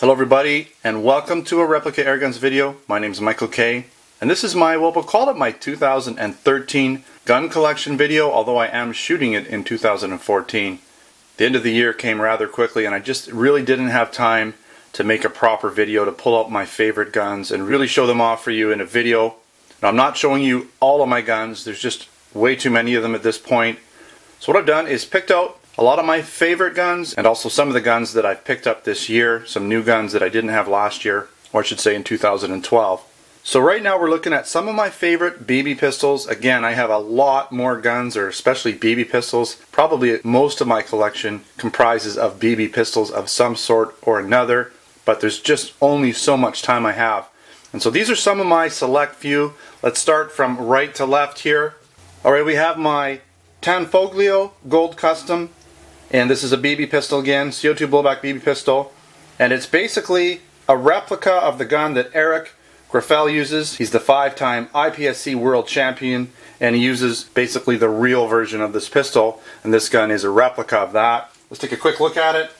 Hello everybody, and welcome to a Replica Airguns video. My name is Michael K, and this is my, well, we'll call it my 2013 gun collection video, although I am shooting it in 2014. The end of the year came rather quickly, and I just really didn't have time to make a proper video to pull out my favorite guns and really show them off for you in a video. Now, I'm not showing you all of my guns, there's just way too many of them at this point. So what I've done is picked out a lot of my favorite guns, and also some of the guns that I've picked up this year, some new guns that I didn't have last year, or I should say in 2012. So right now we're looking at some of my favorite BB pistols. Again, I have a lot more guns, or especially BB pistols. Probably most of my collection comprises of BB pistols of some sort or another, but there's just only so much time I have. And so these are some of my select few. Let's start from right to left here. Alright, we have my Tanfoglio Gold Custom. And this is a BB pistol again, CO2 blowback BB pistol. And it's basically a replica of the gun that Eric Graffel uses. He's the 5-time IPSC World Champion, and he uses basically the real version of this pistol. And this gun is a replica of that. Let's take a quick look at it.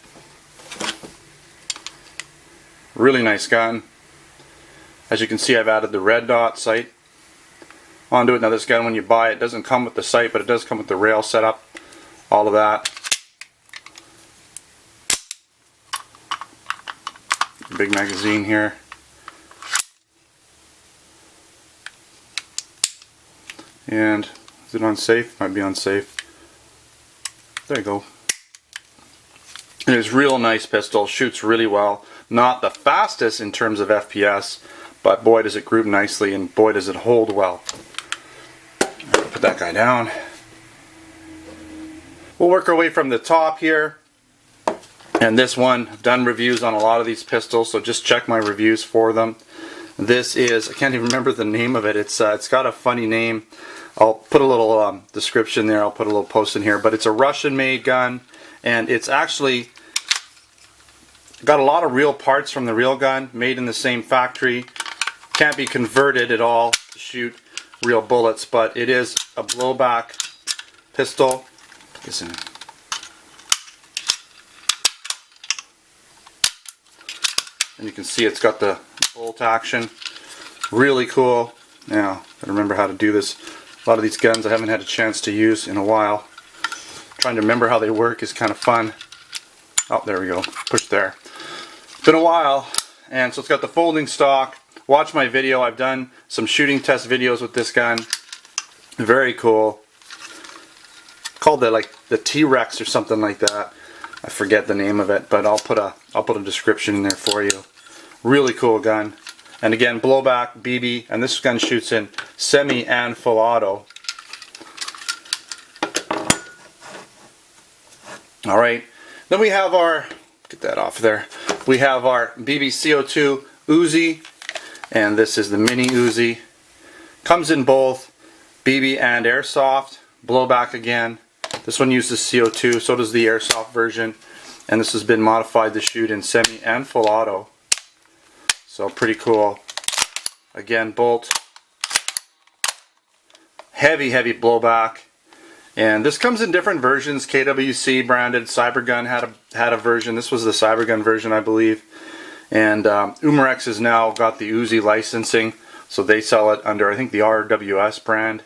Really nice gun. As you can see, I've added the red dot sight onto it. Now this gun, when you buy it, doesn't come with the sight, but it does come with the rail setup. All of that. Big magazine here. And is it unsafe? Might be unsafe. There you go. And it's a real nice pistol, shoots really well. Not the fastest in terms of FPS, but boy does it group nicely, and boy does it hold well. Put that guy down. We'll work our way from the top here. And this one, I've done reviews on a lot of these pistols, so just check my reviews for them. This is, I can't even remember the name of it. It's got a funny name. I'll put a little description there. I'll put a little post in here. But it's a Russian-made gun, and it's actually got a lot of real parts from the real gun, made in the same factory. Can't be converted at all to shoot real bullets, but it is a blowback pistol. Put this in. And you can see it's got the bolt action. Really cool. Now, gotta remember how to do this. A lot of these guns I haven't had a chance to use in a while. Trying to remember how they work is kind of fun. Oh, there we go. Push there. It's been a while. And so it's got the folding stock. Watch my video. I've done some shooting test videos with this gun. Very cool. Called it like the T-Rex or something like that. I forget the name of it, but I'll put a description in there for you. Really cool gun. And again, blowback, BB, and this gun shoots in semi and full auto. Alright, then we have our, get that off there, we have our BB CO2 Uzi, and this is the mini Uzi. Comes in both BB and Airsoft, blowback again. This one uses CO2, so does the Airsoft version, and this has been modified to shoot in semi and full auto. So pretty cool. Again, bolt. Heavy blowback. And this comes in different versions. KWC branded. Cybergun had a version. This was the Cybergun version, I believe. And Umarex has now got the Uzi licensing, so they sell it under, I think, the RWS brand.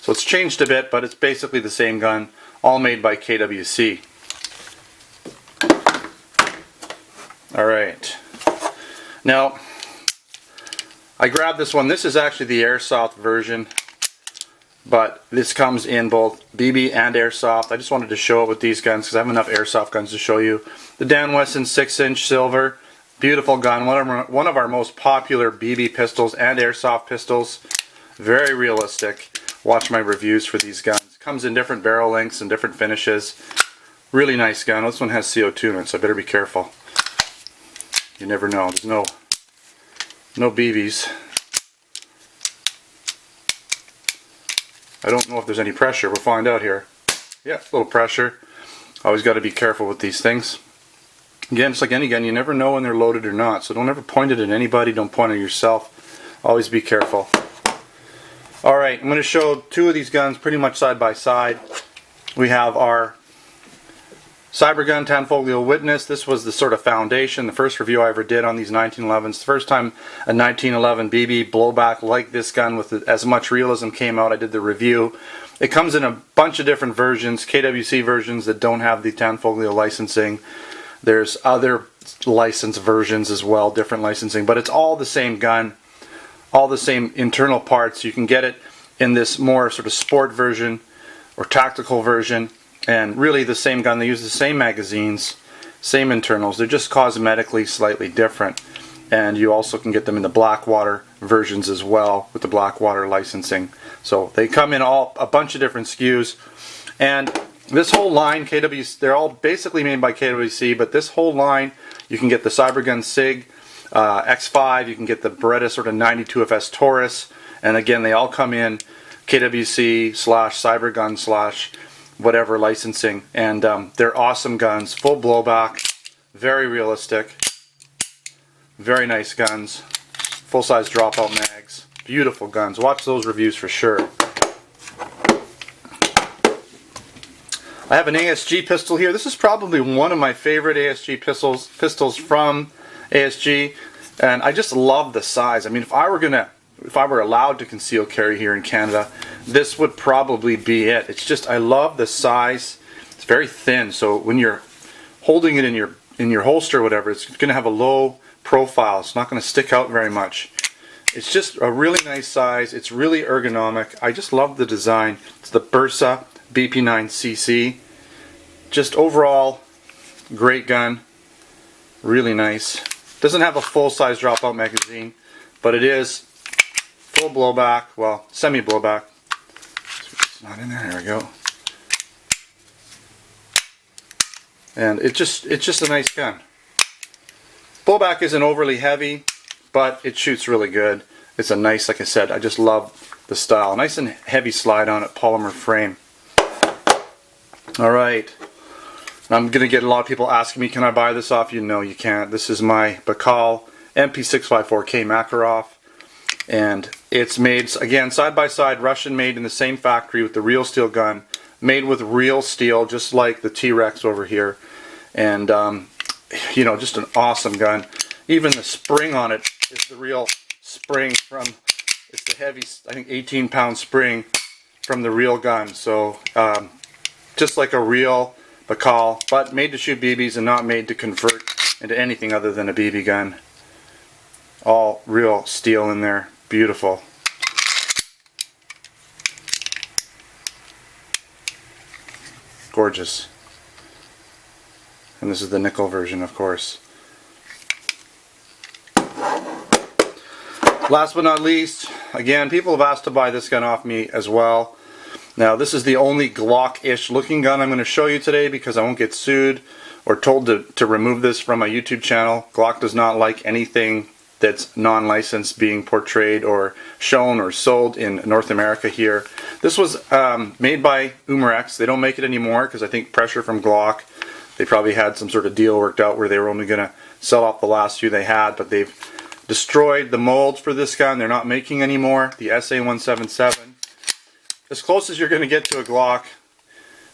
So it's changed a bit, but it's basically the same gun, all made by KWC. Alright. Now, I grabbed this one. This is actually the Airsoft version, but this comes in both BB and Airsoft. I just wanted to show it with these guns because I have enough Airsoft guns to show you. The Dan Wesson 6-inch silver. Beautiful gun. One of our most popular BB pistols and Airsoft pistols. Very realistic. Watch my reviews for these guns. Comes in different barrel lengths and different finishes. Really nice gun. This one has CO2 in it, so I better be careful. You never know. There's no BBs. I don't know if there's any pressure. We'll find out here. Yeah, a little pressure. Always got to be careful with these things. Again, just like any gun, you never know when they're loaded or not. So don't ever point it at anybody. Don't point it at yourself. Always be careful. Alright, I'm going to show two of these guns pretty much side by side. We have our Cybergun Tanfoglio Witness. This was the sort of foundation, the first review I ever did on these 1911s. The first time a 1911 BB blowback like this gun with as much realism came out, I did the review. It comes in a bunch of different versions, KWC versions that don't have the Tanfoglio licensing. There's other licensed versions as well, different licensing, but it's all the same gun, all the same internal parts. You can get it in this more sort of sport version or tactical version. And really the same gun. They use the same magazines, same internals. They're just cosmetically slightly different. And you also can get them in the Blackwater versions as well with the Blackwater licensing. So they come in a bunch of different SKUs. And this whole line, KWC, they're all basically made by KWC, but this whole line, you can get the Cybergun SIG X5, you can get the Beretta sort of 92FS Taurus, and again they all come in KWC / Cybergun / whatever licensing, and they're awesome guns, full blowback, very realistic, very nice guns, full-size dropout mags, beautiful guns. Watch those reviews for sure. I have an ASG pistol here. This is probably one of my favorite ASG pistols from ASG, and I just love the size. I mean, if I were allowed to conceal carry here in Canada, this would probably be it. It's just, I love the size. It's very thin, so when you're holding it in your holster or whatever, it's going to have a low profile. It's not going to stick out very much. It's just a really nice size. It's really ergonomic. I just love the design. It's the Bersa BP9cc. Just overall, great gun. Really nice. Doesn't have a full-size dropout magazine, but it is full blowback, well, semi-blowback. It's not in there, here we go. And it's just a nice gun. Blowback isn't overly heavy, but it shoots really good. It's a nice, like I said, I just love the style. Nice and heavy slide on it, polymer frame. Alright, I'm going to get a lot of people asking me, can I buy this off you? No, you can't. This is my Baikal MP654K Makarov. And it's made, again, side by side, Russian made in the same factory with the real steel gun. Made with real steel, just like the T-Rex over here. And, you know, just an awesome gun. Even the spring on it is the real spring from, it's the heavy, I think 18-pound spring from the real gun. So, just like a real Baikal, but made to shoot BBs and not made to convert into anything other than a BB gun. All real steel in there. Beautiful. Gorgeous. And this is the nickel version, of course. Last but not least, again, people have asked to buy this gun off me as well. Now, this is the only Glock-ish looking gun I'm going to show you today because I won't get sued or told to remove this from my YouTube channel. Glock does not like anything that's non-licensed being portrayed or shown or sold in North America here. This was made by Umarex. They don't make it anymore because I think pressure from Glock. They probably had some sort of deal worked out where they were only going to sell off the last few they had, but they've destroyed the molds for this gun. They're not making anymore. The SA-177. As close as you're going to get to a Glock,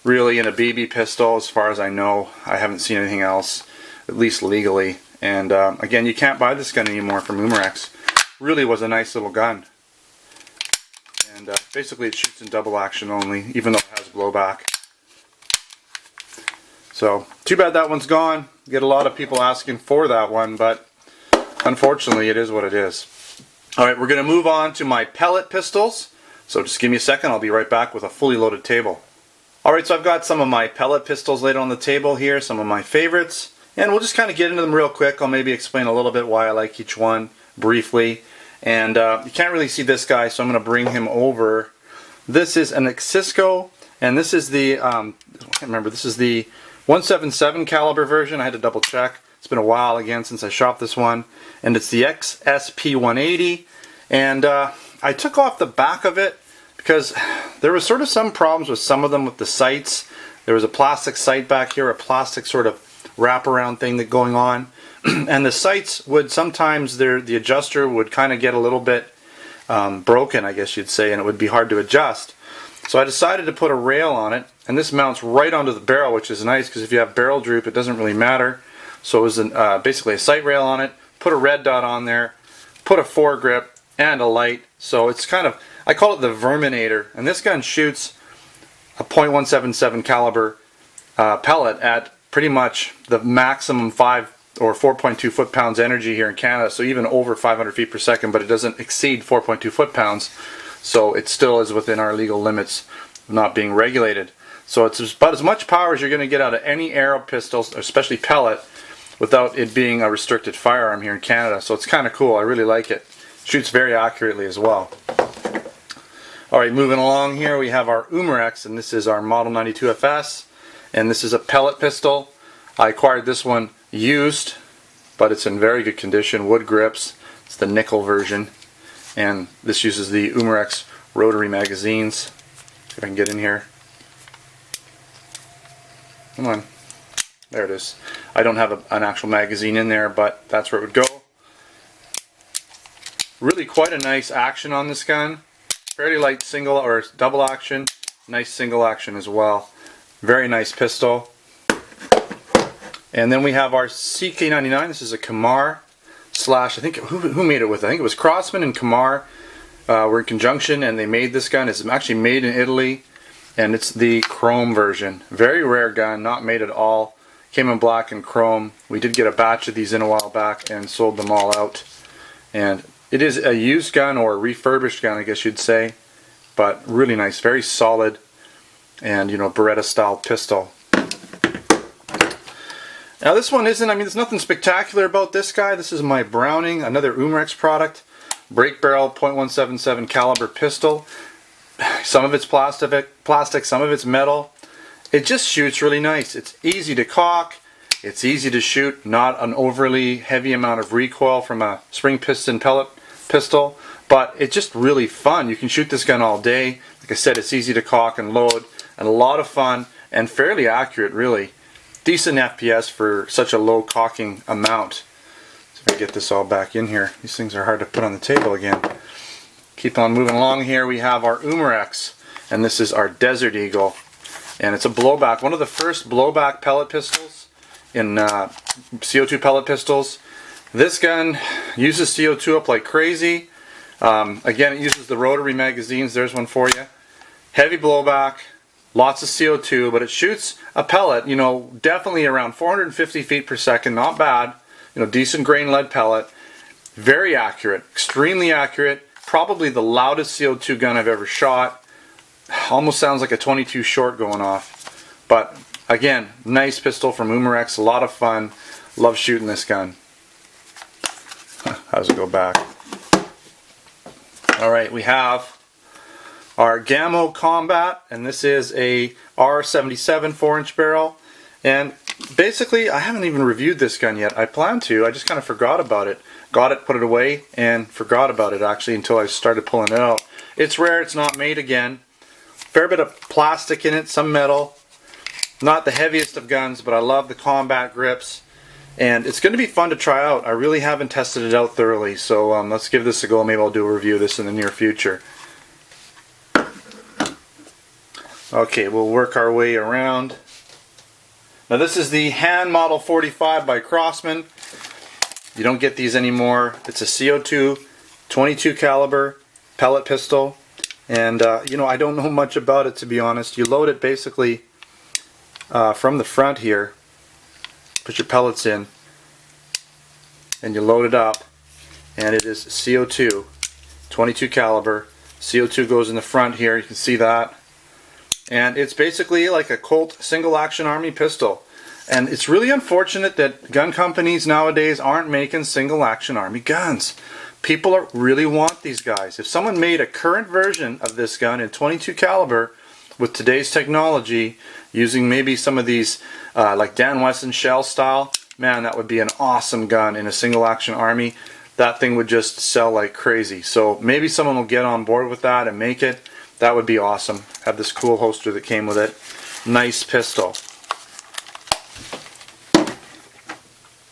really, in a BB pistol, as far as I know. I haven't seen anything else, at least legally. And again, you can't buy this gun anymore from Umarex. Really was a nice little gun. And basically it shoots in double action only, even though it has blowback. So, too bad that one's gone. Get a lot of people asking for that one, but unfortunately it is what it is. Alright, we're going to move on to my pellet pistols. So just give me a second, I'll be right back with a fully loaded table. Alright, so I've got some of my pellet pistols laid on the table here, some of my favorites. And we'll just kind of get into them real quick. I'll maybe explain a little bit why I like each one briefly. And you can't really see this guy, so I'm going to bring him over. This is an Cisco, and this is the, I can't remember, this is the 177 caliber version. I had to double check. It's been a while again since I shot this one. And it's the XSP-180. And I took off the back of it because there was sort of some problems with some of them with the sights. There was a plastic sight back here, a plastic sort of wraparound thing that going on. And the sights would sometimes, the adjuster would kind of get a little bit broken, I guess you'd say, and it would be hard to adjust. So I decided to put a rail on it, and this mounts right onto the barrel, which is nice because if you have barrel droop, it doesn't really matter. So it was basically a sight rail on it, put a red dot on there, put a foregrip, and a light. So it's kind of, I call it the Verminator, and this gun shoots a .177 caliber pellet at pretty much the maximum 5 or 4.2 foot-pounds energy here in Canada, so even over 500 feet per second, but it doesn't exceed 4.2 foot-pounds, so it still is within our legal limits of not being regulated. So it's about as much power as you're going to get out of any arrow pistols, especially pellet, without it being a restricted firearm here in Canada. So it's kind of cool. I really like it. Shoots very accurately as well. Alright, moving along here, we have our Umarex, and this is our Model 92 FS, and this is a pellet pistol. I acquired this one used, but it's in very good condition, wood grips. It's the nickel version, and this uses the Umarex rotary magazines. If I can get in here. Come on. There it is. I don't have an actual magazine in there, but that's where it would go. Really quite a nice action on this gun. Fairly light single or double action. Nice single action as well. Very nice pistol. And then we have our CK99. This is a Kamar slash, I think, who made it with? I think it was Crossman and Kamar were in conjunction, and they made this gun. It's actually made in Italy, and it's the chrome version. Very rare gun, not made at all. Came in black and chrome. We did get a batch of these in a while back and sold them all out. And it is a used gun, or a refurbished gun, I guess you'd say, but really nice, very solid, and you know, Beretta style pistol. Now this one isn't, I mean, there's nothing spectacular about this guy. This is my Browning, another Umarex product, break barrel .177 caliber pistol. Some of it's plastic, some of it's metal. It just shoots really nice. It's easy to cock, it's easy to shoot, not an overly heavy amount of recoil from a spring piston pellet pistol, but it's just really fun. You can shoot this gun all day. Like I said, it's easy to cock and load, and a lot of fun, and fairly accurate, really. Decent FPS for such a low cocking amount. So if I get this all back in here, these things are hard to put on the table again. Keep on moving along here. We have our Umarex, and this is our Desert Eagle, and it's a blowback, one of the first blowback pellet pistols in CO2 pellet pistols. This gun uses CO2 up like crazy. Again, it uses the rotary magazines. There's one for you. Heavy blowback, lots of CO2, but it shoots a pellet, you know, definitely around 450 feet per second. Not bad. You know, decent grain lead pellet. Very accurate, extremely accurate. Probably the loudest CO2 gun I've ever shot. Almost sounds like a 22 short going off. But again, nice pistol from Umarex. A lot of fun. Love shooting this gun. How does it go back? Alright, we have our Gamo Combat, and this is a R77 4-inch barrel. And basically, I haven't even reviewed this gun yet. I plan to. I just kind of forgot about it. Got it, put it away, and forgot about it actually until I started pulling it out. It's rare, it's not made again. Fair bit of plastic in it, some metal. Not the heaviest of guns, but I love the combat grips. And it's going to be fun to try out. I really haven't tested it out thoroughly, so let's give this a go. Maybe I'll do a review of this in the near future. Okay, we'll work our way around. Now this is the Hand Model 45 by Crossman. You don't get these anymore. It's a CO2 22 caliber pellet pistol, and you know, I don't know much about it, to be honest. You load it basically from the front here. Put your pellets in, and you load it up, and it is CO2 22 caliber. CO2 goes in the front here, you can see that, and it's basically like a Colt single action army pistol. And it's really unfortunate that gun companies nowadays aren't making single action army guns. People really want these guys. If someone made a current version of this gun in 22 caliber with today's technology, using maybe some of these like Dan Wesson shell style, man, that would be an awesome gun in a single action army. That thing would just sell like crazy. So maybe someone will get on board with that and make it. That would be awesome. Have this cool holster that came with it. Nice pistol.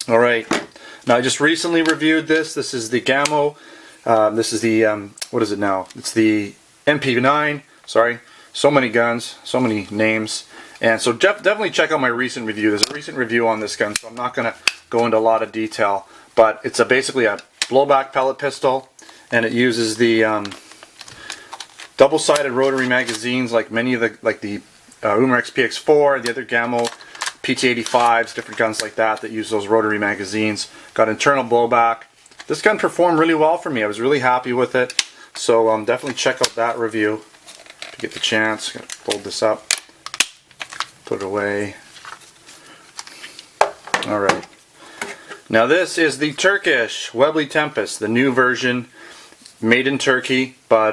Alright, now I just recently reviewed this. This is the Gamo. This is the, what is it now? It's the MP9, sorry. So many guns, so many names. And so definitely check out my recent review. There's a recent review on this gun, so I'm not going to go into a lot of detail. But it's basically a blowback pellet pistol, and it uses the double-sided rotary magazines like many of the Umarex PX4, the other Gammo PT85s, different guns like that use those rotary magazines. Got internal blowback. This gun performed really well for me. I was really happy with it. So definitely check out that review if you get the chance. Gonna fold this up, put it away. Alright. Now this is the Turkish Webley Tempest, the new version, made in Turkey, but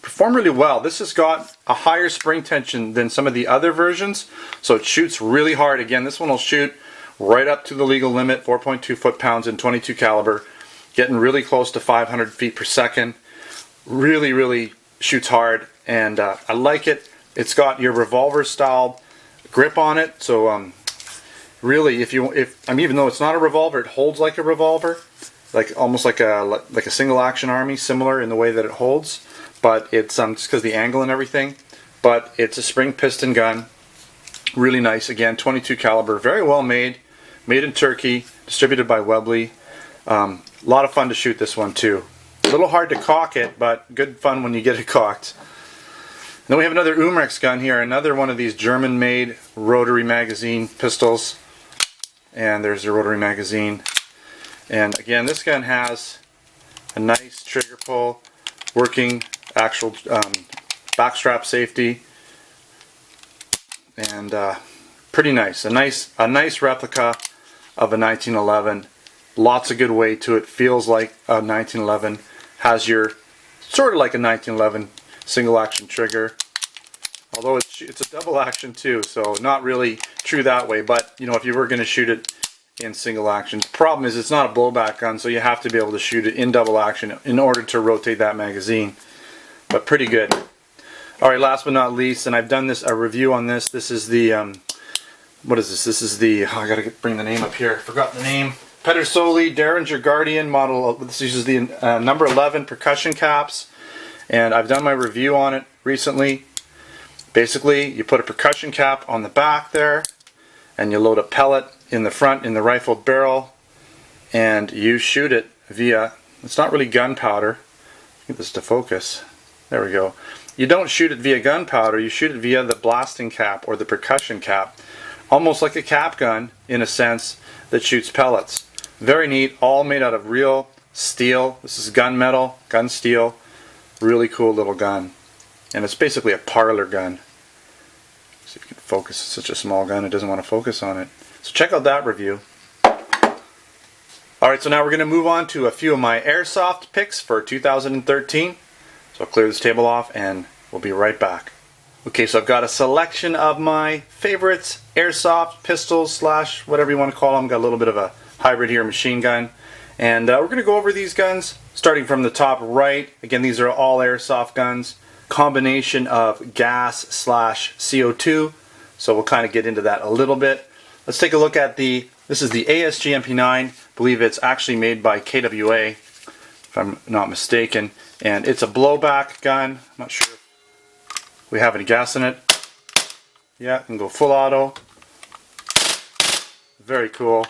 performed really well. This has got a higher spring tension than some of the other versions, so it shoots really hard. Again, this one will shoot right up to the legal limit, 4.2 foot-pounds in .22 caliber, getting really close to 500 feet per second. Really shoots hard, and I like it. It's got your revolver style grip on it, so really, even though it's not a revolver, it holds like a revolver, almost like a single action army, similar in the way that it holds. But it's just because the angle and everything. But it's a spring piston gun, really nice. Again, .22 caliber, very well made, made in Turkey, distributed by Webley. A lot of fun to shoot this one too. A little hard to cock it, but good fun when you get it cocked. And then we have another Umarex gun here, another one of these German-made rotary magazine pistols. And there's the rotary magazine. And again, this gun has a nice trigger pull, working actual backstrap safety, and pretty nice. A nice replica of a 1911. Lots of good weight to it. Feels like a 1911. Has your sort of like a 1911 single action trigger. Although it's a double action too, so not really true that way. But you know, if you were going to shoot it in single action, the problem is it's not a blowback gun, so you have to be able to shoot it in double action in order to rotate that magazine. But pretty good. Alright, last but not least, and I've done a review on this. This is the, what is this? This is the, I gotta bring the name up here. Forgot the name. Pedersoli Derringer Guardian model. This uses the number 11 percussion caps, and I've done my review on it recently. Basically, you put a percussion cap on the back there, and you load a pellet in the front in the rifled barrel, and you shoot it via, it's not really gunpowder. Get this to focus. There we go. You don't shoot it via gunpowder, you shoot it via the blasting cap or the percussion cap. Almost like a cap gun in a sense that shoots pellets. Very neat, all made out of real steel. This is gunmetal, gun steel. Really cool little gun. And it's basically a parlor gun. See if you can focus. It's such a small gun, it doesn't want to focus on it. So check out that review. Alright, so now we're going to move on to a few of my airsoft picks for 2013. So I'll clear this table off and we'll be right back. Okay, so I've got a selection of my favorites, airsoft pistols slash whatever you want to call them. Got a little bit of a hybrid here, machine gun. And we're going to go over these guns starting from the top right. Again, these are all airsoft guns. Combination of gas slash CO2. So we'll kind of get into that a little bit. Let's take a look at this is the ASG MP9. I believe it's actually made by KWA, if I'm not mistaken. And it's a blowback gun. I'm not sure if we have any gas in it. Yeah, it can go full auto. Very cool.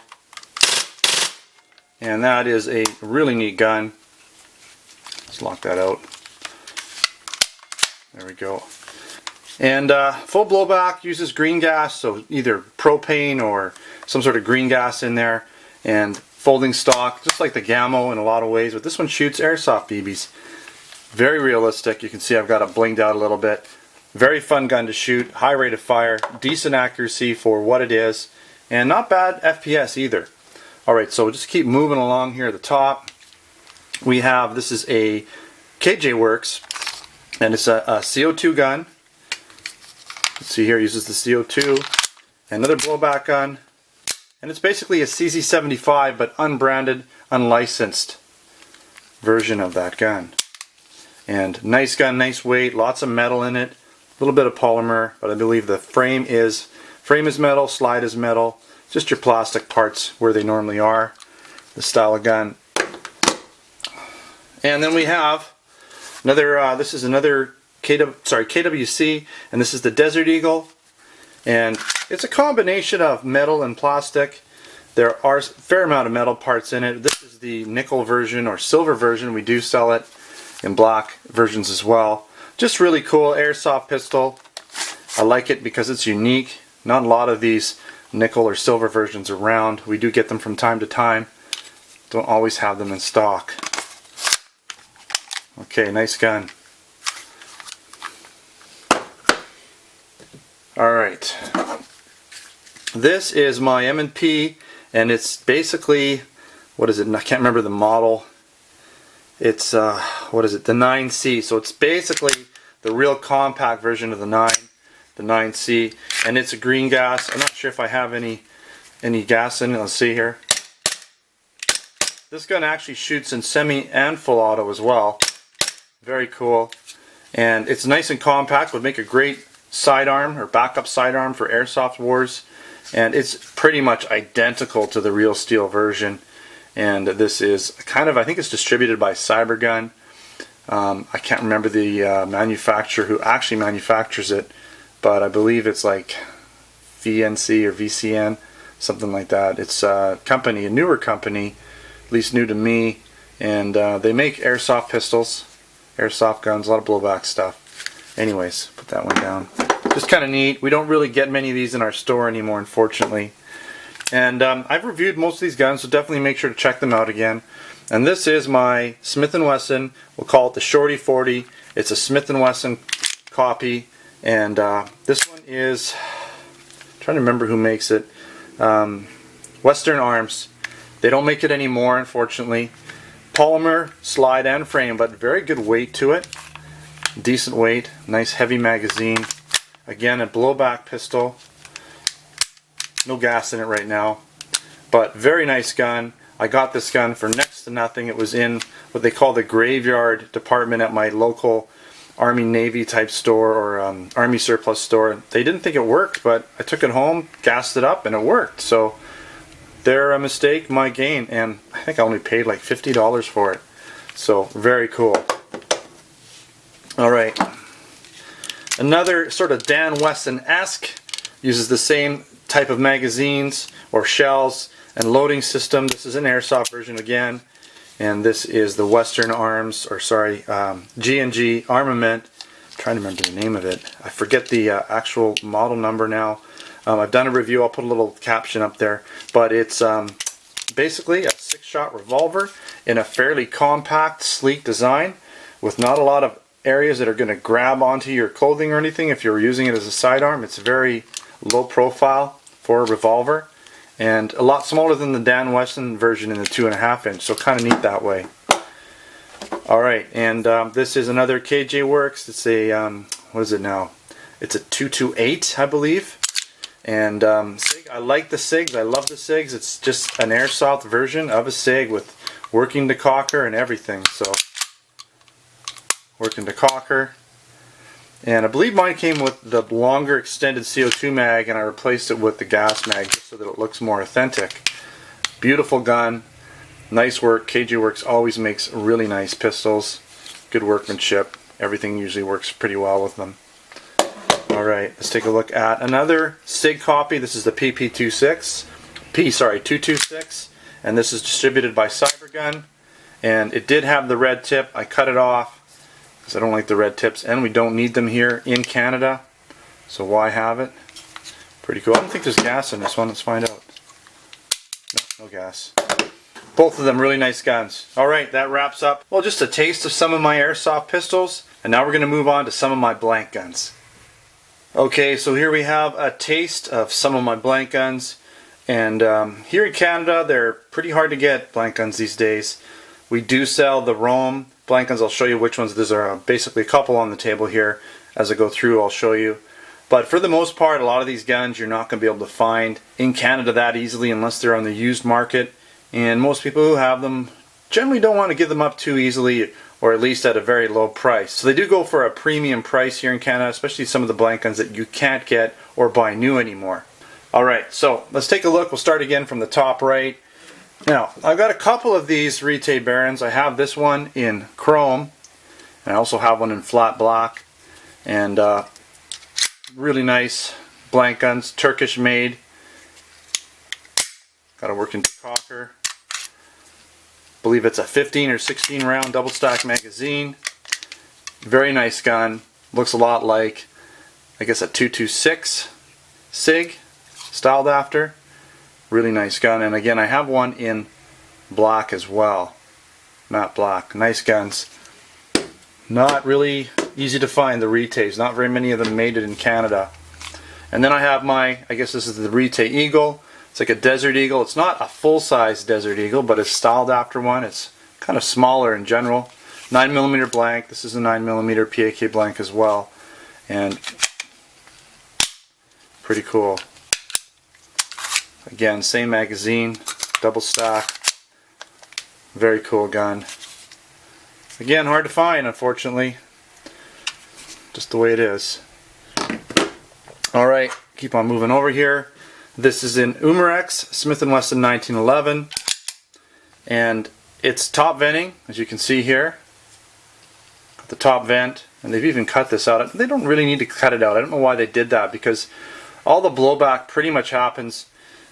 And that is a really neat gun. Let's lock that out. There we go. And full blowback, uses green gas, so either propane or some sort of green gas in there. And folding stock, just like the Gammo in a lot of ways, but this one shoots airsoft BBs. Very realistic. You can see I've got it blinged out a little bit. Very fun gun to shoot, high rate of fire, decent accuracy for what it is, and not bad FPS either. Alright, so just keep moving along here at the top. We have, this is a KJ Works, and it's a CO2 gun. Let's see here, it uses the CO2. Another blowback gun, and it's basically a CZ75 but unbranded, unlicensed version of that gun. And nice gun, nice weight, lots of metal in it, a little bit of polymer, but I believe the frame is metal, slide is metal, just your plastic parts where they normally are, the style of gun. And then we have another, this is another KWC, and this is the Desert Eagle. And it's a combination of metal and plastic. There are a fair amount of metal parts in it. This is the nickel version or silver version. We do sell it in black versions as well. Just really cool airsoft pistol. I like it because it's unique. Not a lot of these nickel or silver versions around. We do get them from time to time. Don't always have them in stock. Okay, nice gun. Alright. This is my M&P, and it's basically, what is it? I can't remember the model. It's, what is it? The 9C. So it's basically the real compact version of the 9C, and it's a green gas. I'm not sure if I have any gas in it. Let's see here. This gun actually shoots in semi and full auto as well. Very cool. And it's nice and compact, would make a great sidearm or backup sidearm for airsoft wars. And it's pretty much identical to the real steel version. And this is kind of, I think it's distributed by Cybergun. I can't remember the manufacturer who actually manufactures it, but I believe it's like VNC or VCN, something like that. It's a company, a newer company, at least new to me, and they make airsoft pistols, airsoft guns, a lot of blowback stuff. Anyways, put that one down. Just kind of neat. We don't really get many of these in our store anymore, unfortunately. And I've reviewed most of these guns, so definitely make sure to check them out again. And this is my Smith & Wesson. We'll call it the Shorty 40. It's a Smith & Wesson copy. And this one is, I'm trying to remember who makes it. Western Arms. They don't make it anymore, unfortunately. Polymer, slide and frame, but very good weight to it. Decent weight, nice heavy magazine. Again, a blowback pistol. No gas in it right now, but very nice gun. I got this gun for next to nothing. It was in what they call the graveyard department at my local Army Navy type store or Army surplus store. They didn't think it worked, but I took it home, gassed it up, and it worked. So their mistake, my gain, and I think I only paid like $50 for it. So very cool. Alright, another sort of Dan Wesson-esque, uses the same type of magazines or shells and loading system. This is an airsoft version again, and this is the Western Arms, or sorry, G&G Armament. I'm trying to remember the name of it. I forget the actual model number now. I've done a review. I'll put a little caption up there, but it's basically a 6-shot revolver in a fairly compact, sleek design with not a lot of areas that are going to grab onto your clothing or anything. If you're using it as a sidearm, it's very low profile for a revolver, and a lot smaller than the Dan Wesson version in the 2.5 inch, so kind of neat that way. Alright, and this is another KJ Works. It's a, what is it now? It's a 228, I believe. And SIG, I like the SIGs, I love the SIGs. It's just an airsoft version of a SIG with working to cocker and everything. So, working to cocker. And I believe mine came with the longer extended CO2 mag, and I replaced it with the gas mag just so that it looks more authentic. Beautiful gun, nice work. KJ Works always makes really nice pistols, good workmanship. Everything usually works pretty well with them. Alright, let's take a look at another SIG copy. This is the PP226, and this is distributed by Cybergun. And it did have the red tip. I cut it off because I don't like the red tips, and we don't need them here in Canada, so why have it? Pretty cool. I don't think there's gas in this one. Let's find out. No gas. Both of them really nice guns. Alright, that wraps up, well, just a taste of some of my airsoft pistols, and now we're going to move on to some of my blank guns. Okay, so here we have a taste of some of my blank guns, and here in Canada they're pretty hard to get, blank guns these days. We do sell the Rome blank guns. I'll show you which ones. There's basically a couple on the table here. As I go through, I'll show you. But for the most part, a lot of these guns you're not going to be able to find in Canada that easily unless they're on the used market. And most people who have them generally don't want to give them up too easily, or at least at a very low price. So they do go for a premium price here in Canada, especially some of the blank guns that you can't get or buy new anymore. Alright, so let's take a look. We'll start again from the top right. Now, I've got a couple of these Rite Barons. I have this one in chrome, and I also have one in flat black. And really nice blank guns, Turkish made. Got a working cocker. Believe it's a 15 or 16 round double stack magazine. Very nice gun. Looks a lot like, I guess, a 226 SIG, styled after. Really nice gun. And again, I have one in black as well. Matte black. Nice guns. Not really easy to find, the Ritays. Not very many of them made it in Canada. And then I have my, I guess this is the Rite Eagle. It's like a Desert Eagle. It's not a full-size Desert Eagle, but it's styled after one. It's kind of smaller in general. 9mm blank. This is a 9mm PAK blank as well. And pretty cool. Again, same magazine, double stack. Very cool gun. Again, hard to find, unfortunately. Just the way it is. Alright, keep on moving over here. This is in Umarex, Smith & Wesson 1911. And it's top venting, as you can see here. Got the top vent, and they've even cut this out. They don't really need to cut it out. I don't know why they did that, because all the blowback pretty much happens,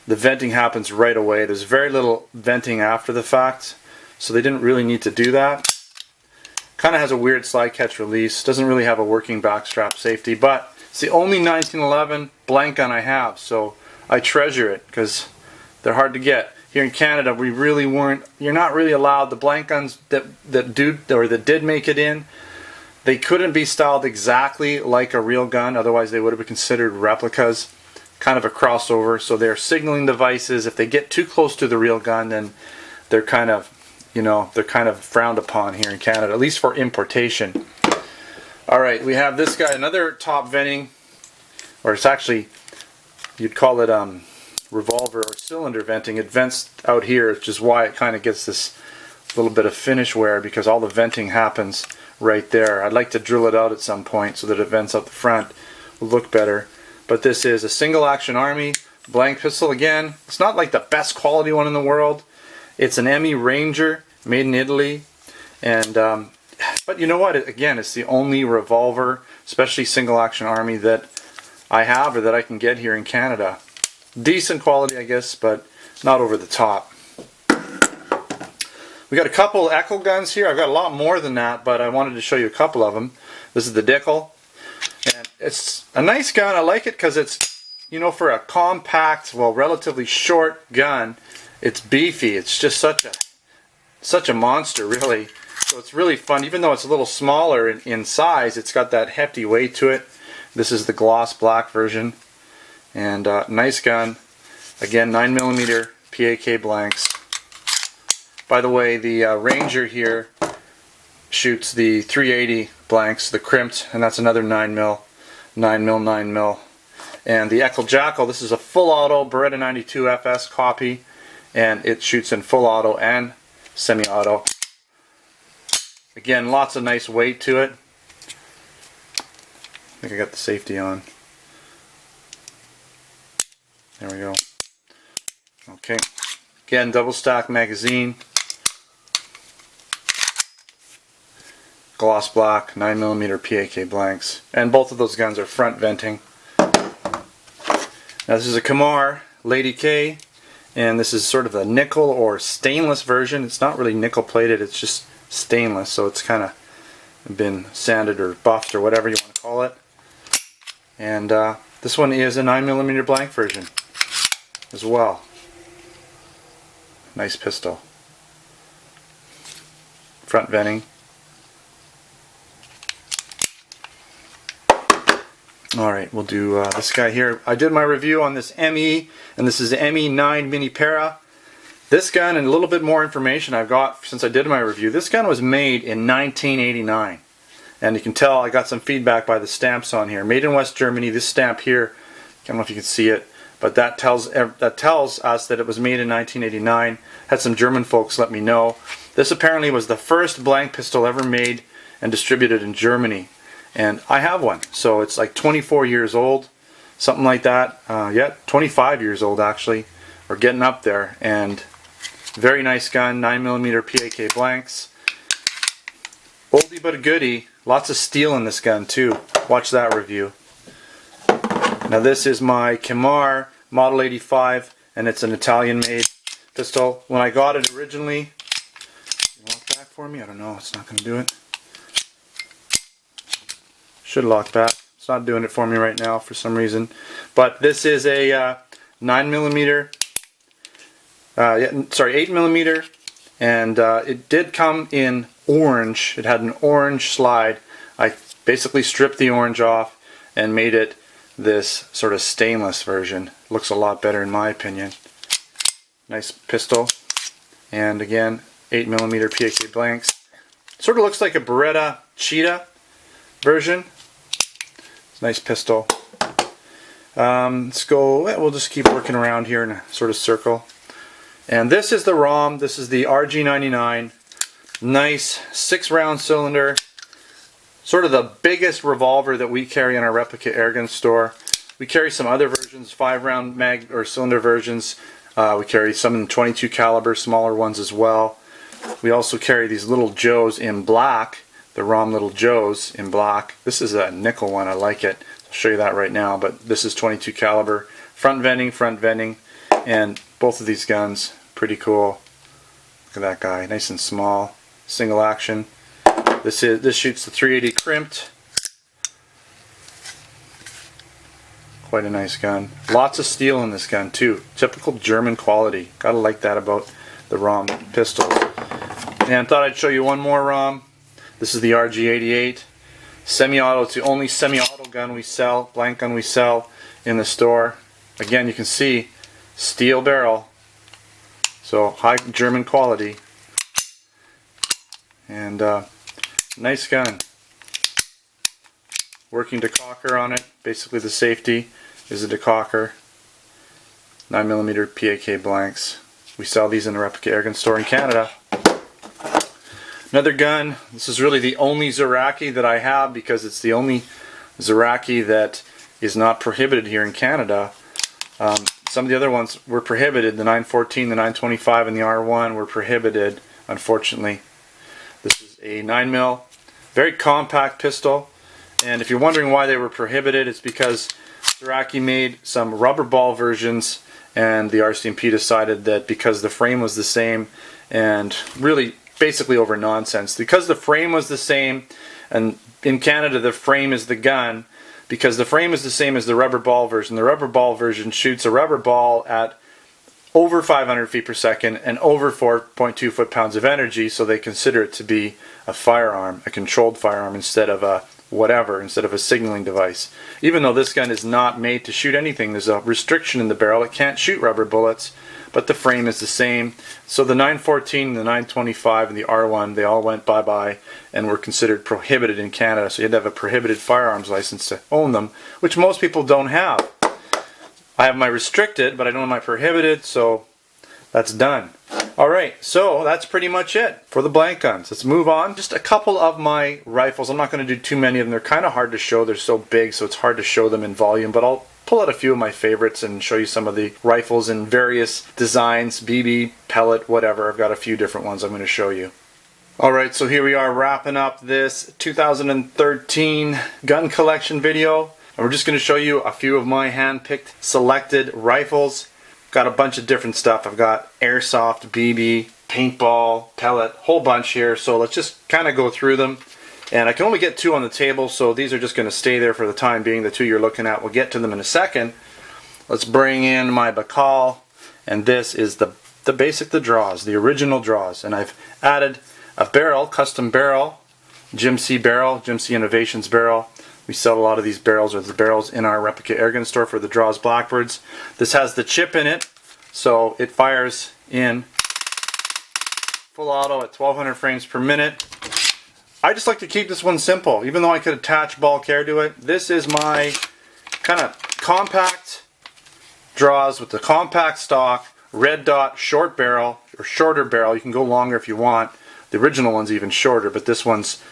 the venting happens right away. There's very little venting after the fact, so they didn't really need to do that. Kind of has a weird slide catch release. Doesn't really have a working backstrap safety, but it's the only 1911 blank gun I have, so I treasure it because they're hard to get. Here in Canada, we really weren't. You're not really allowed. The blank guns that did make it in, they couldn't be styled exactly like a real gun. Otherwise, they would have been considered replicas. Kind of a crossover. So they're signaling devices. If they get too close to the real gun, then they're kind of, they're kind of frowned upon here in Canada, at least for importation. All right, we have this guy, another top venting, or it's actually, you'd call it revolver or cylinder venting. It vents out here, which is why it kind of gets this little bit of finish wear, because all the venting happens right there. I'd like to drill it out at some point so that it vents out the front. Will look better. But this is a single action Army blank pistol. Again, it's not like the best quality one in the world. It's an ME Ranger made in Italy, and but you know what? Again, it's the only revolver, especially single action Army, that I have or that I can get here in Canada. Decent quality, I guess, but not over the top. We got a couple Echo guns here. I've got a lot more than that, but I wanted to show you a couple of them. This is the Dickel, and it's a nice gun. I like it because it's, for a compact, well, relatively short gun, it's beefy. It's just such a monster, really. So it's really fun, even though it's a little smaller in size. It's got that hefty weight to it. This is the gloss black version, and nice gun. Again, 9mm PAK blanks. By the way, the Ranger here shoots the 380 blanks, the crimped, and that's another 9mm. And the Echo Jackal, this is a full auto Beretta 92 FS copy, and it shoots in full auto and semi-auto. Again, lots of nice weight to it. I think I got the safety on. There we go. Okay. Again, double stack magazine. Gloss black, 9mm PAK blanks. And both of those guns are front venting. Now this is a Kamar Lady K, and this is sort of a nickel or stainless version. It's not really nickel plated, it's just stainless, so it's kind of been sanded or buffed or whatever you want to call it. And this one is a 9mm blank version as well. Nice pistol. Front venting. Alright, we'll do this guy here. I did my review on this ME, and this is the ME9 Mini Para. This gun, and a little bit more information I've got since I did my review. This gun was made in 1989. And you can tell I got some feedback by the stamps on here. Made in West Germany. This stamp here, I don't know if you can see it, but that tells us that it was made in 1989. Had some German folks let me know. This apparently was the first blank pistol ever made and distributed in Germany. And I have one. So it's like 24 years old, something like that. Yeah, 25 years old actually. We're getting up there. And very nice gun, 9mm PAK blanks. Oldie but a goodie. Lots of steel in this gun too. Watch that review. Now this is my Kamar Model 85, and it's an Italian-made pistol. When I got it originally, lock back for me? I don't know. It's not going to do it. Should lock back. It's not doing it for me right now for some reason. But this is a 9mm, 8mm, and it did come in orange. It had an orange slide. I basically stripped the orange off and made it this sort of stainless version. Looks a lot better in my opinion. Nice pistol, and again 8mm PAK blanks. Sort of looks like a Beretta Cheetah version. It's a nice pistol. Let's go, we'll just keep working around here in a sort of circle. And this is the ROM. This is the RG99. Nice 6-round cylinder. Sort of the biggest revolver that we carry in our replica airgun store. We carry some other versions, 5-round mag or cylinder versions. We carry some in 22 caliber, smaller ones as well. We also carry these little Joes in black, the ROM little Joes in black. This is a nickel one, I like it. I'll show you that right now, but this is 22 caliber. Front vending, and both of these guns, pretty cool. Look at that guy, nice and small, single action. This shoots the 380 crimped. Quite a nice gun. Lots of steel in this gun too. Typical German quality. Gotta like that about the ROM pistols. And thought I'd show you one more ROM. This is the RG88. Semi-auto. It's the only semi-auto gun we sell, blank gun we sell in the store. Again, you can see steel barrel. So high German quality. And nice gun. Working decocker on it. Basically the safety is a decocker. 9mm PAK blanks. We sell these in the replica airgun store in Canada. Another gun. This is really the only Zeraki that I have because it's the only Zeraki that is not prohibited here in Canada. Some of the other ones were prohibited. The 914, the 925, and the R1 were prohibited, unfortunately. This is a 9mm, very compact pistol. And if you're wondering why they were prohibited, it's because Zeraki made some rubber ball versions, and the RCMP decided that because the frame was the same, and really basically over nonsense, because the frame was the same, and in Canada the frame is the gun, because the frame is the same as the rubber ball version. The rubber ball version shoots a rubber ball at over 500 feet per second and over 4.2 foot-pounds of energy, so they consider it to be a firearm, a controlled firearm, instead of a whatever, instead of a signaling device. Even though this gun is not made to shoot anything, there's a restriction in the barrel. It can't shoot rubber bullets, but the frame is the same. So the 914, the 925, and the R1, they all went bye-bye and were considered prohibited in Canada. So you had to have a prohibited firearms license to own them, which most people don't have. I have my restricted, but I don't have my prohibited, so that's done. Alright, so that's pretty much it for the blank guns. Let's move on. Just a couple of my rifles. I'm not going to do too many of them. They're kind of hard to show. They're so big, so it's hard to show them in volume, but I'll pull out a few of my favorites and show you some of the rifles in various designs, BB, pellet, whatever. I've got a few different ones I'm going to show you. Alright, so here we are wrapping up this 2013 gun collection video. And we're just going to show you a few of my hand-picked selected rifles. Got a bunch of different stuff. I've got airsoft, BB, paintball, pellet, whole bunch here. So let's just kind of go through them. And I can only get two on the table, so these are just going to stay there for the time being. The two you're looking at, we'll get to them in a second. Let's bring in my Bacal, and this is the draws, the original draws. And I've added a barrel, custom barrel, Jim C Innovations barrel. We sell a lot of these barrels, or the barrels, in our replica airgun store for the draws Blackbirds. This has the chip in it, so it fires in full auto at 1200 frames per minute. I just like to keep this one simple, even though I could attach bulk air to it. This is my kind of compact draws with the compact stock, red dot, short barrel, or shorter barrel. You can go longer if you want. The original one's even shorter, but this one's,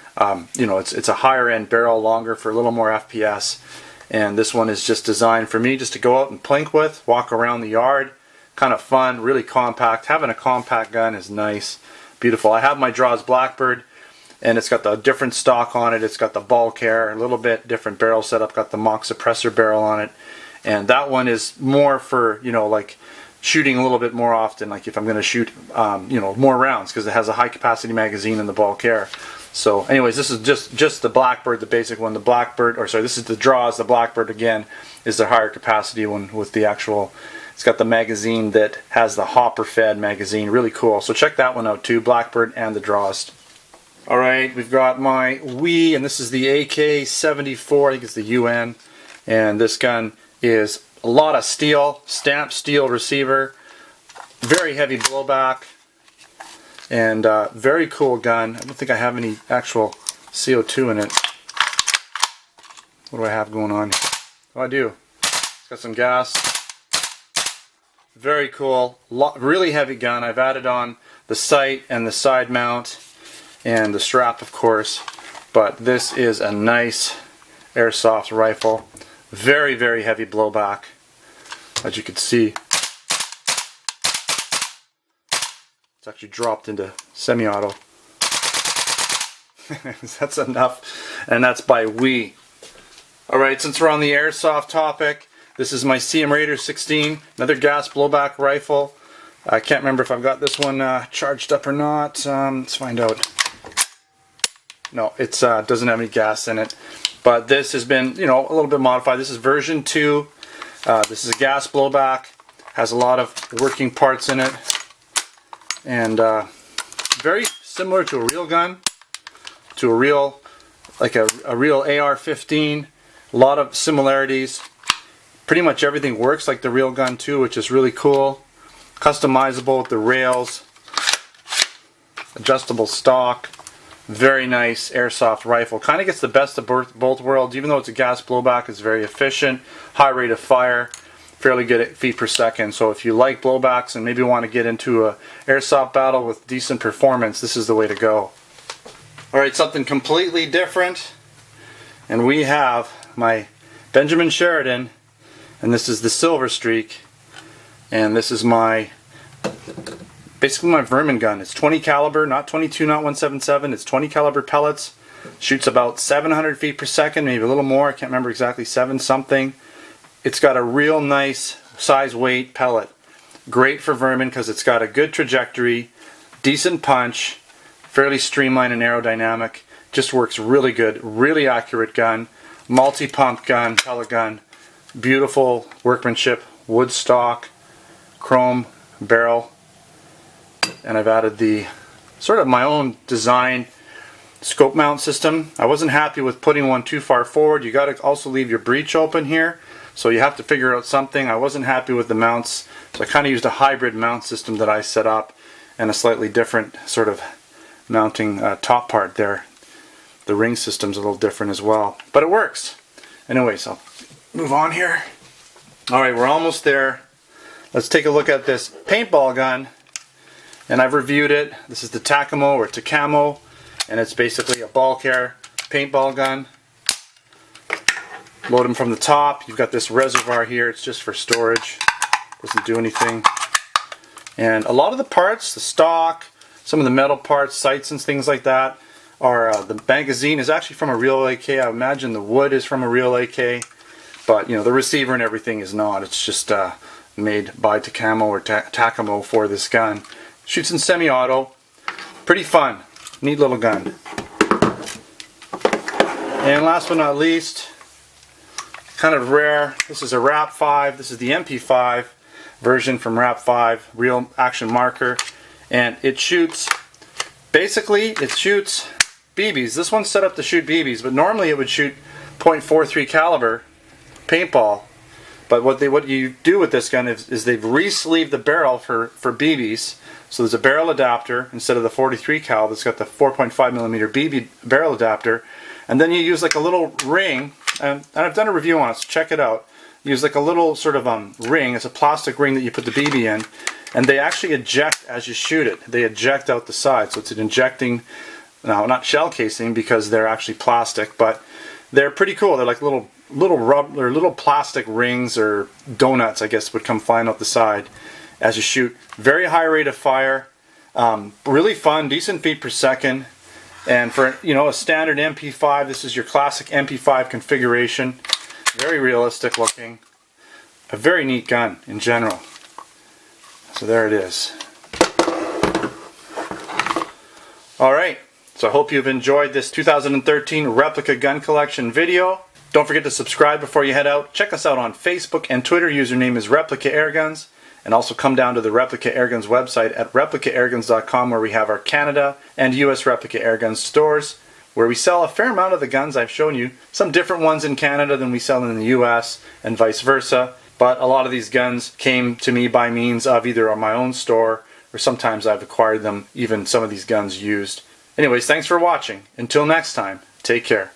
you know, it's a higher end barrel, longer for a little more FPS. And this one is just designed for me just to go out and plink with, walk around the yard. Kind of fun, really compact. Having a compact gun is nice, beautiful. I have my draws Blackbird. and it's got the different stock on it. It's got the bulk air, a little bit different barrel setup, got the mock suppressor barrel on it. And that one is more for, you know, like shooting a little bit more often, like if I'm going to shoot, you know, more rounds, because it has a high capacity magazine and the bulk air. So anyways, this is just the Blackbird, the basic one. The Blackbird, or sorry, this is the Draws. The Blackbird, again, is the higher capacity one with the actual, it's got the magazine that has the hopper fed magazine. Really cool. So check that one out too, Blackbird and the Draws. Alright, we've got my Wii, and this is the AK-74, I think it's the UN. And this gun is a lot of steel, stamped steel receiver, very heavy blowback. And very cool gun. I don't think I have any actual CO2 in it. What do I have going on? Oh, I do. It's got some gas. Very cool. Really heavy gun. I've added on the sight and the side mount and the strap, of course. But this is a nice airsoft rifle. Very, very heavy blowback, as you can see. It's actually dropped into semi-auto. That's enough. And that's by Wii. Alright, since we're on the airsoft topic, this is my CM Raider 16, another gas blowback rifle. I can't remember if I've got this one charged up or not. Let's find out. No, it doesn't have any gas in it. But this has been, you know, a little bit modified. This is version 2. This is a gas blowback. Has a lot of working parts in it. And very similar to a real gun, to a real, like a real AR-15. A lot of similarities. Pretty much everything works like the real gun too, which is really cool. Customizable with the rails, adjustable stock. Very nice airsoft rifle. Kind of gets the best of both worlds. Even though it's a gas blowback, it's very efficient, high rate of fire. Fairly good at feet per second. So if you like blowbacks and maybe want to get into a airsoft battle with decent performance, this is the way to go. Alright, something completely different. And we have my Benjamin Sheridan, and this is the Silver Streak. And this is my, basically my vermin gun. It's 20 caliber, not 22, not 177. It's 20 caliber pellets. Shoots about 700 feet per second, maybe a little more. I can't remember exactly, 7 something. It's got a real nice size weight pellet. Great for vermin because it's got a good trajectory, decent punch, fairly streamlined and aerodynamic. Just works really good, really accurate gun. Multi-pump gun, pellet gun. Beautiful workmanship, wood stock, chrome barrel. And I've added the sort of my own design scope mount system. I wasn't happy with putting one too far forward. You got to also leave your breech open here. So you have to figure out something. I wasn't happy with the mounts, so I kind of used a hybrid mount system that I set up and a slightly different sort of mounting top part there. The ring system's a little different as well, but it works. Anyways, I'll move on here. Alright, we're almost there. Let's take a look at this paintball gun, and I've reviewed it. This is the Takamo or Takamo, and it's basically a bulk air paintball gun. Load them from the top. You've got this reservoir here. It's just for storage. Doesn't do anything. And a lot of the parts, the stock, some of the metal parts, sights and things like that, are the magazine is actually from a real AK. I imagine the wood is from a real AK, but you know the receiver and everything is not. It's just made by Takamo or Takamo for this gun. Shoots in semi-auto. Pretty fun. Neat little gun. And last but not least, kind of rare, this is a RAP 5. This is the MP5 version from RAP 5, real action marker. And it shoots, basically it shoots BBs. This one's set up to shoot BBs, but normally it would shoot .43 caliber paintball. But what you do with this gun is they've re-sleeved the barrel for BBs. So there's a barrel adapter instead of the 43 cal that's got the 4.5 millimeter BB barrel adapter. And then you use like a little ring, and I've done a review on it, so check it out. You use like a little sort of ring. It's a plastic ring that you put the BB in, and they actually eject as you shoot it. They eject out the side, so it's an injecting, now not shell casing because they're actually plastic, but they're pretty cool. They're like little plastic rings or donuts, I guess, would come flying out the side as you shoot. Very high rate of fire, really fun, decent feet per second. And for, you know, a standard MP5, this is your classic MP5 configuration. Very realistic looking. A very neat gun in general. So there it is. Alright, so I hope you've enjoyed this 2013 replica gun collection video. Don't forget to subscribe before you head out. Check us out on Facebook and Twitter. Username is Replica Airguns. And also come down to the Replica Airguns website at replicaairguns.com, where we have our Canada and US Replica Airguns stores, where we sell a fair amount of the guns I've shown you. Some different ones in Canada than we sell in the US and vice versa. But a lot of these guns came to me by means of either on my own store, or sometimes I've acquired them, even some of these guns used. Anyways, thanks for watching. Until next time, take care.